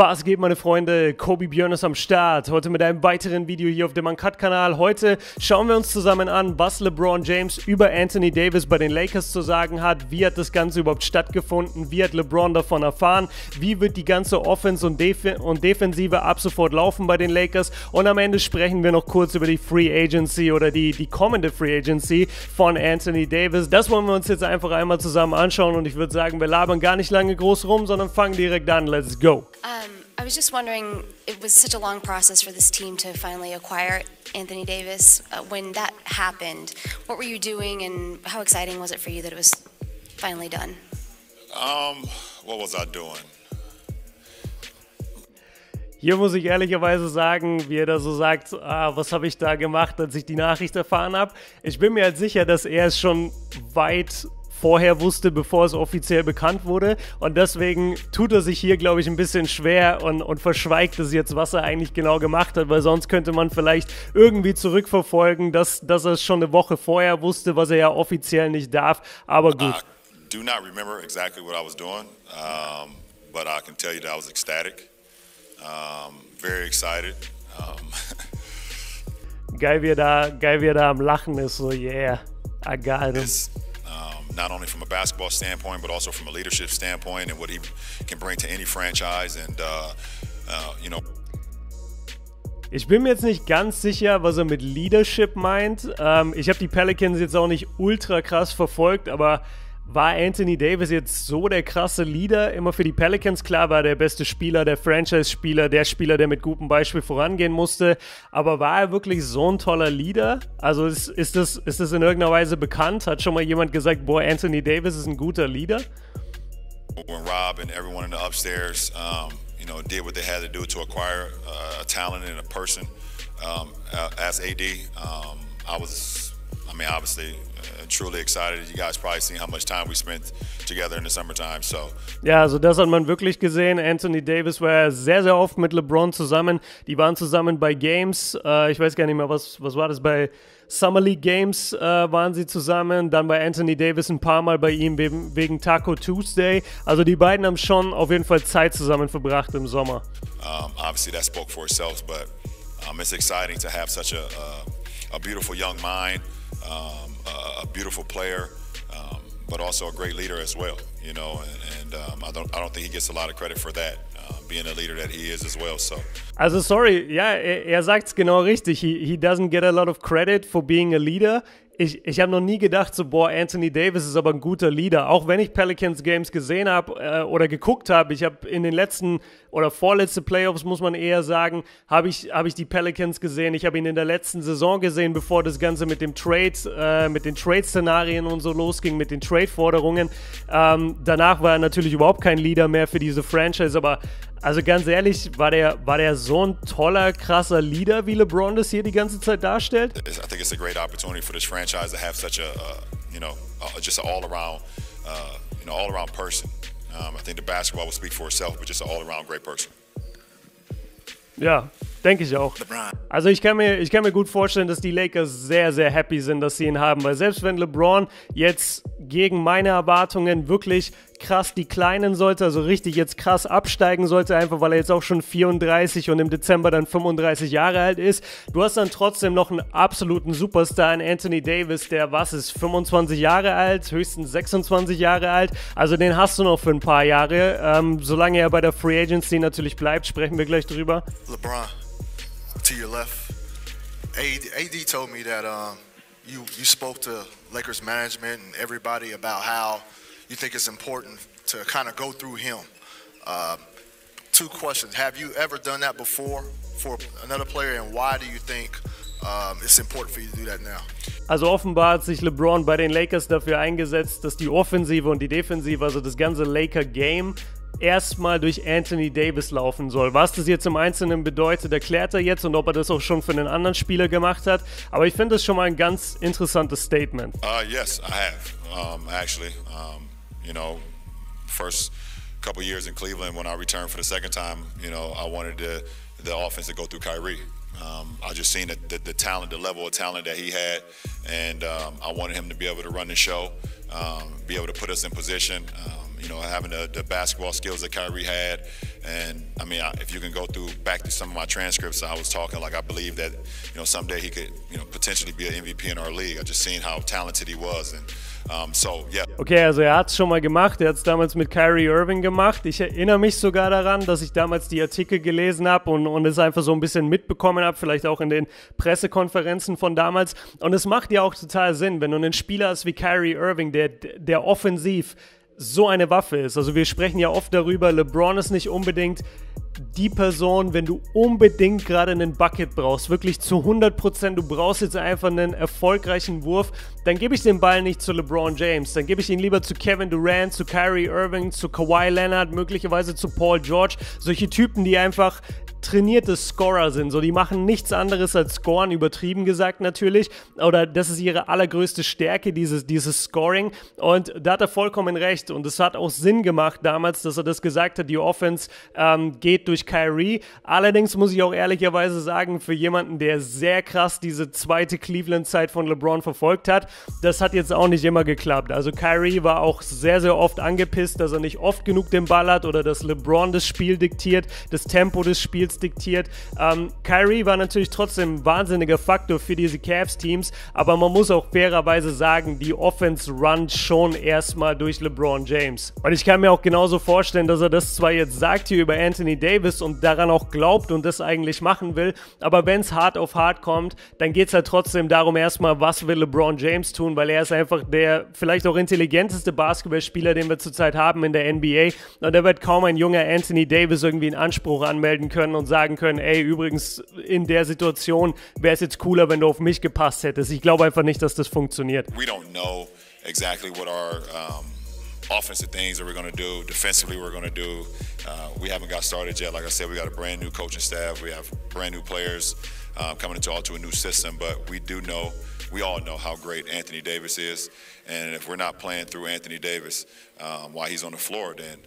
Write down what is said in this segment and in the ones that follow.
Was geht, meine Freunde? KobeBjoern ist am Start. Heute mit einem weiteren Video hier auf dem Uncut-Kanal. Heute schauen wir uns zusammen an, was LeBron James über Anthony Davis bei den Lakers zu sagen hat. Wie hat das Ganze überhaupt stattgefunden? Wie hat LeBron davon erfahren? Wie wird die ganze Offense und Defensive ab sofort laufen bei den Lakers? Und am Ende sprechen wir noch kurz über die Free Agency oder die kommende Free Agency von Anthony Davis. Das wollen wir uns jetzt einfach einmal zusammen anschauen und ich würde sagen, wir labern gar nicht lange groß rum, sondern fangen direkt an. Let's go. I was just wondering, it was such a long process for this team to finally acquire Anthony Davis. When that happened, what were you doing and how exciting was it for you that it was finally done? What was I doing? Hier muss ich ehrlicherweise sagen, wie er da so sagt, was habe ich da gemacht, als ich die Nachricht erfahren habe. Ich bin mir halt sicher, dass er es schon weit vorher wusste, bevor es offiziell bekannt wurde, und deswegen tut er sich hier, glaube ich, ein bisschen schwer und verschweigt es jetzt, was er eigentlich genau gemacht hat, weil sonst könnte man vielleicht irgendwie zurückverfolgen, dass er es schon eine Woche vorher wusste, was er ja offiziell nicht darf, aber gut. I do not remember exactly what I was doing, but I can tell you that I was ecstatic, very excited. Geil, wie er da am Lachen ist, so yeah, I got him. Not only from a basketball standpoint, but also from a leadership standpoint and what he can bring to any franchise. And, you know. Ich bin mir jetzt nicht ganz sicher, was er mit Leadership meint. Ich habe die Pelicans jetzt auch nicht ultra krass verfolgt, aber war Anthony Davis jetzt so der krasse Leader immer für die Pelicans? Klar, war der beste Spieler, der Franchise-Spieler, der Spieler, der mit gutem Beispiel vorangehen musste. Aber war er wirklich so ein toller Leader? Also ist das in irgendeiner Weise bekannt? Hat schon mal jemand gesagt, boah, Anthony Davis ist ein guter Leader? When Rob and everyone in the upstairs, you know, did what they had to do to acquire a talent and a person as AD, I mean, obviously, truly excited. You guys probably seen how much time we spent together in the summertime, so. Ja, also das hat man wirklich gesehen. Anthony Davis war sehr, sehr oft mit LeBron zusammen. Die waren zusammen bei Games. Ich weiß gar nicht mehr, was war das? Bei Summer League Games waren sie zusammen. Dann bei Anthony Davis ein paar Mal bei ihm wegen Taco Tuesday. Also die beiden haben schon auf jeden Fall Zeit zusammen verbracht im Sommer. Obviously that spoke for itself, but it's exciting to have such a beautiful young mind. A beautiful player, but also a great leader as well, you know, and I don't think he gets a lot of credit for that, being a leader that he is as well, so. Also sorry, ja, er sagt's genau richtig, he doesn't get a lot of credit for being a leader. Ich habe noch nie gedacht, so, boah, Anthony Davis ist aber ein guter Leader. Auch wenn ich Pelicans Games gesehen habe oder geguckt habe, ich habe in den letzten oder vorletzten Playoffs, muss man eher sagen, habe ich die Pelicans gesehen. Ich habe ihn in der letzten Saison gesehen, bevor das Ganze mit dem Trade, mit den Trade-Szenarien und so losging, mit den Trade-Forderungen. Danach war er natürlich überhaupt kein Leader mehr für diese Franchise, aber also ganz ehrlich, war der so ein toller, krasser Leader, wie LeBron das hier die ganze Zeit darstellt? I think it's a great opportunity for this franchise to have such a, you know, just an all-around, you know, all-around person. I think the basketball will speak for itself, but just an all-around great person. Ja, denke ich auch. Also ich kann mir gut vorstellen, dass die Lakers sehr, sehr happy sind, dass sie ihn haben, weil selbst wenn LeBron jetzt gegen meine Erwartungen wirklich krass declinen sollte, also richtig jetzt krass absteigen sollte, einfach weil er jetzt auch schon 34 und im Dezember dann 35 Jahre alt ist, du hast dann trotzdem noch einen absoluten Superstar in Anthony Davis, der, was ist, 25 Jahre alt, höchstens 26 Jahre alt, also den hast du noch für ein paar Jahre, solange er bei der Free Agency natürlich bleibt, sprechen wir gleich drüber. LeBron, to your left, AD told me that you spoke to Lakers management and everybody about how you think it's important to kind of go through him. Two questions. Have you ever done that before for another player, and why do you think it's important for you to do that now? Also offenbar hat sich LeBron bei den Lakers dafür eingesetzt, dass die Offensive und die Defensive, also das ganze Laker-Game, erstmal durch Anthony Davis laufen soll. Was das jetzt im Einzelnen bedeutet, erklärt er jetzt, und ob er das auch schon für einen anderen Spieler gemacht hat. Aber ich finde das schon mal ein ganz interessantes Statement. Yes, I have, actually. You know, first couple years in Cleveland, when I returned for the second time, you know, I wanted the offense to go through Kyrie. I just seen the talent, the level of talent that he had, and I wanted him to be able to run the show, be able to put us in position. You know, having the basketball skills that Kyrie had, and I mean, if you can go back through some of my transcripts, I was talking like I believe that, you know, someday he could, you know, potentially be an MVP in our league. I just seen how talented he was, and so yeah. Okay, also er hat es schon mal gemacht, er hat es damals mit Kyrie Irving gemacht. Ich erinnere mich sogar daran, dass ich damals die Artikel gelesen habe und es einfach so ein bisschen mitbekommen habe, vielleicht auch in den Pressekonferenzen von damals. Und es macht ja auch total Sinn, wenn du einen Spieler hast wie Kyrie Irving, der offensiv so eine Waffe ist. Also wir sprechen ja oft darüber, LeBron ist nicht unbedingt die Person, wenn du unbedingt gerade einen Bucket brauchst, wirklich zu 100%, du brauchst jetzt einfach einen erfolgreichen Wurf, dann gebe ich den Ball nicht zu LeBron James, dann gebe ich ihn lieber zu Kevin Durant, zu Kyrie Irving, zu Kawhi Leonard, möglicherweise zu Paul George, solche Typen, die einfach trainierte Scorer sind, so die machen nichts anderes als scoren, übertrieben gesagt natürlich, oder das ist ihre allergrößte Stärke, dieses Scoring, und da hat er vollkommen recht und es hat auch Sinn gemacht damals, dass er das gesagt hat, die Offense geht durch Kyrie, allerdings muss ich auch ehrlicherweise sagen, für jemanden, der sehr krass diese zweite Cleveland-Zeit von LeBron verfolgt hat, das hat jetzt auch nicht immer geklappt, also Kyrie war auch sehr, sehr oft angepisst, dass er nicht oft genug den Ball hat oder dass LeBron das Spiel diktiert, das Tempo des Spiels diktiert. Kyrie war natürlich trotzdem ein wahnsinniger Faktor für diese Cavs-Teams, aber man muss auch fairerweise sagen, die Offense runnt schon erstmal durch LeBron James. Und ich kann mir auch genauso vorstellen, dass er das zwar jetzt sagt hier über Anthony Davis und daran auch glaubt und das eigentlich machen will, aber wenn es hart auf hart kommt, dann geht es halt trotzdem darum erstmal, was will LeBron James tun, weil er ist einfach der vielleicht auch intelligenteste Basketballspieler, den wir zurzeit haben in der NBA, und da wird kaum ein junger Anthony Davis irgendwie einen Anspruch anmelden können und sagen können, ey, übrigens in der Situation wäre es jetzt cooler, wenn du auf mich gepasst hättest. Ich glaube einfach nicht, dass das funktioniert. We don't know exactly what our offensive things that we're going to do, defensively we're going to do. We haven't got started yet. Like I said, we got a brand new coaching staff. We have brand new players coming into a new system, but we all know how great Anthony Davis is, and if we're not playing through Anthony Davis while he's on the floor, then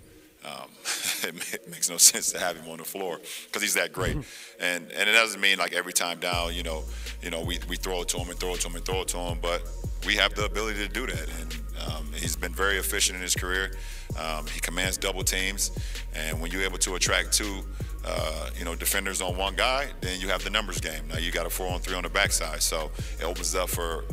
it makes no sense to have him on the floor because he's that great. And it doesn't mean like every time down, we throw it to him and throw it to him and throw it to him, but we have the ability to do that. And he's been very efficient in his career. He commands double teams, and when you're able to attract two defenders on one guy, then you have the numbers game. Now you got a 4-on-3 on the backside, so it opens up for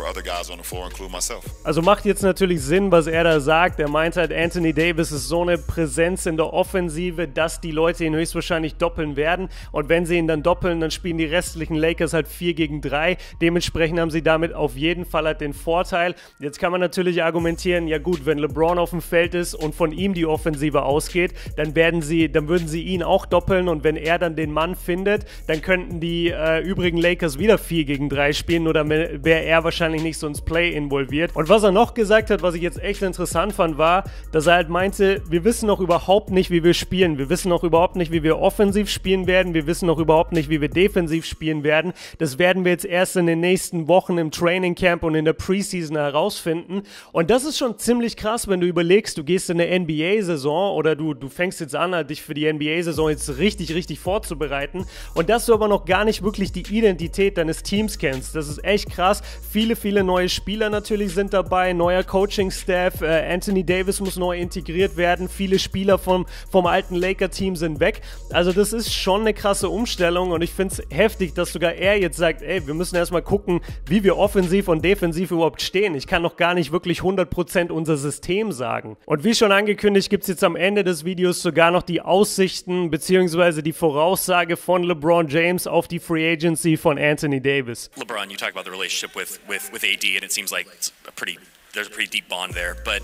other guys on the floor, including myself. Also macht jetzt natürlich Sinn, was er da sagt. Er meint halt, Anthony Davis ist so eine Präsenz in der Offensive, dass die Leute ihn höchstwahrscheinlich doppeln werden, und wenn sie ihn dann doppeln, dann spielen die restlichen Lakers halt 4 gegen 3. Dementsprechend haben sie damit auf jeden Fall halt den Vorteil. Jetzt kann man natürlich argumentieren, ja gut, wenn LeBron auf dem Feld ist und von ihm die Offensive ausgeht, dann würden sie ihn auch doppeln, und wenn er dann den Mann findet, dann könnten die übrigen Lakers wieder 4 gegen 3 spielen, oder wäre er wahrscheinlich nicht so ins Play involviert. Und was er noch gesagt hat, was ich jetzt echt interessant fand, war, dass er halt meinte, wir wissen noch überhaupt nicht, wie wir spielen. Wir wissen noch überhaupt nicht, wie wir offensiv spielen werden. Wir wissen noch überhaupt nicht, wie wir defensiv spielen werden. Das werden wir jetzt erst in den nächsten Wochen im Training Camp und in der Preseason herausfinden. Und das ist schon ziemlich krass, wenn du überlegst, du gehst in eine NBA-Saison oder du fängst jetzt an, dich für die NBA-Saison jetzt richtig vorzubereiten, und dass du aber noch gar nicht wirklich die Identität deines Teams kennst. Das ist echt krass. Viele neue Spieler natürlich sind dabei, neuer Coaching-Staff, Anthony Davis muss neu integriert werden, viele Spieler vom alten Laker-Team sind weg. Also das ist schon eine krasse Umstellung, und ich finde es heftig, dass sogar er jetzt sagt, ey, wir müssen erstmal gucken, wie wir offensiv und defensiv überhaupt stehen. Ich kann noch gar nicht wirklich 100% unser System sagen. Und wie schon angekündigt, gibt es jetzt am Ende des Videos sogar noch die Aussichten bzw. die Voraussage von LeBron James auf die Free Agency von Anthony Davis. LeBron, you talk about the relationship with AD, and it seems like there's a pretty deep bond there, but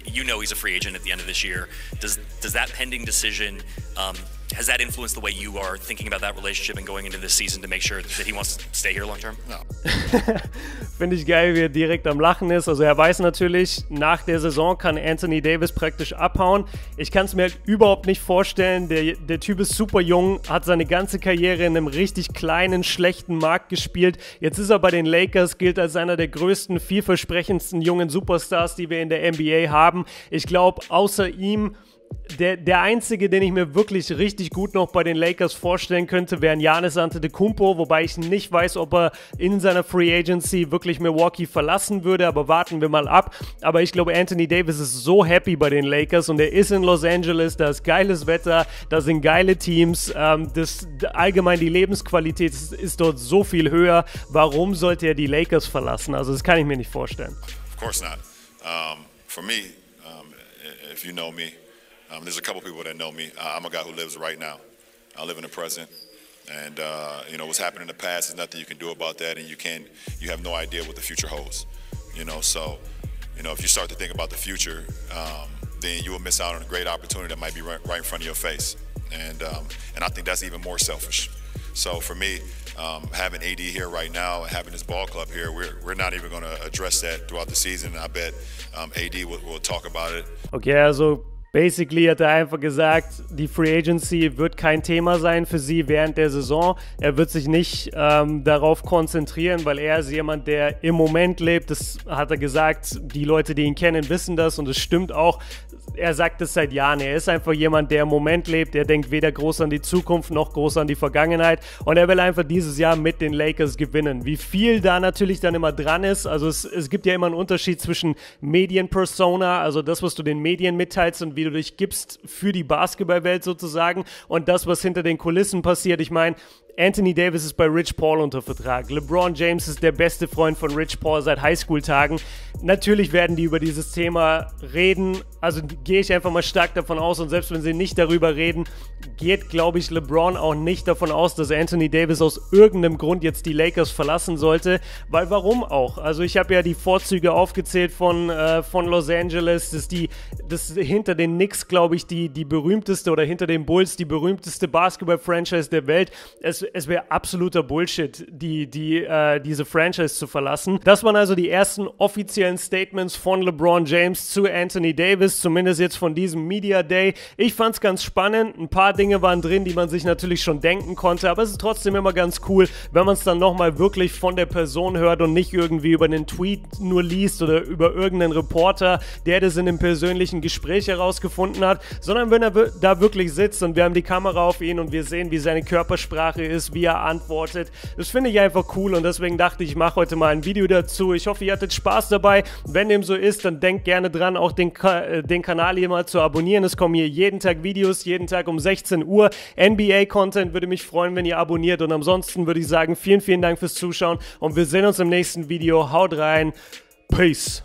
he's a free agent at the end of this year. Does that pending decision, has that influenced the way you are thinking about that relationship and going into this season to make sure that he wants to stay here long term? No. Finde ich geil, wie er direkt am Lachen ist. Also er weiß natürlich, nach der Saison kann Anthony Davis praktisch abhauen. Ich kann es mir halt überhaupt nicht vorstellen. Der Typ ist super jung, hat seine ganze Karriere in einem richtig kleinen, schlechten Markt gespielt. Jetzt ist er bei den Lakers, gilt als einer der größten, vielversprechendsten jungen Superstars, die wir in der NBA haben. Ich glaube, außer ihm der einzige, den ich mir wirklich richtig gut noch bei den Lakers vorstellen könnte, wäre Giannis Antetokounmpo, wobei ich nicht weiß, ob er in seiner Free Agency wirklich Milwaukee verlassen würde, aber warten wir mal ab. Aber ich glaube, Anthony Davis ist so happy bei den Lakers und er ist in Los Angeles, da ist geiles Wetter, da sind geile Teams, allgemein die Lebensqualität ist dort so viel höher. Warum sollte er die Lakers verlassen? Also das kann ich mir nicht vorstellen. Of course not. For me, if you know me, there's a couple people that know me. I'm a guy who lives right now. I live in the present, and you know what's happened in the past is nothing you can do about that, and you have no idea what the future holds. You know, so you know if you start to think about the future, then you will miss out on a great opportunity that might be right in front of your face, and I think that's even more selfish. So for me, having AD here right now and having this ball club here, we're not even going to address that throughout the season. I bet AD will talk about it. Okay, also basically hat er einfach gesagt, die Free Agency wird kein Thema sein für sie während der Saison. Er wird sich nicht darauf konzentrieren, weil er ist jemand, der im Moment lebt. Das hat er gesagt. Die Leute, die ihn kennen, wissen das und es stimmt auch. Er sagt es seit Jahren. Er ist einfach jemand, der im Moment lebt. Er denkt weder groß an die Zukunft noch groß an die Vergangenheit. Und er will einfach dieses Jahr mit den Lakers gewinnen. Wie viel da natürlich dann immer dran ist. Also es gibt ja immer einen Unterschied zwischen Medienpersona, also das, was du den Medien mitteilst und wie du dich gibst für die Basketballwelt sozusagen und das, was hinter den Kulissen passiert. Ich meine, Anthony Davis ist bei Rich Paul unter Vertrag. LeBron James ist der beste Freund von Rich Paul seit Highschool-Tagen. Natürlich werden die über dieses Thema reden. Also gehe ich einfach mal stark davon aus. Und selbst wenn sie nicht darüber reden, geht, glaube ich, LeBron auch nicht davon aus, dass Anthony Davis aus irgendeinem Grund jetzt die Lakers verlassen sollte. Weil warum auch? Also ich habe ja die Vorzüge aufgezählt von Los Angeles. Das hinter den Knicks, glaube ich, die berühmteste oder hinter den Bulls die berühmteste Basketball-Franchise der Welt. Es wäre absoluter Bullshit, diese Franchise zu verlassen. Das waren also die ersten offiziellen Statements von LeBron James zu Anthony Davis, zumindest jetzt von diesem Media Day. Ich fand es ganz spannend. Ein paar Dinge waren drin, die man sich natürlich schon denken konnte, aber es ist trotzdem immer ganz cool, wenn man es dann nochmal wirklich von der Person hört und nicht irgendwie über einen Tweet nur liest oder über irgendeinen Reporter, der das in einem persönlichen Gespräch herausgefunden hat, sondern wenn er da wirklich sitzt und wir haben die Kamera auf ihn und wir sehen, wie seine Körpersprache ist, wie er antwortet. Das finde ich einfach cool und deswegen dachte ich, ich mache heute mal ein Video dazu. Ich hoffe, ihr hattet Spaß dabei. Wenn dem so ist, dann denkt gerne dran, auch den Kanal hier mal zu abonnieren. Es kommen hier jeden Tag Videos, jeden Tag um 16 Uhr. NBA-Content, würde mich freuen, wenn ihr abonniert und ansonsten würde ich sagen, vielen, vielen Dank fürs Zuschauen und wir sehen uns im nächsten Video. Haut rein. Peace.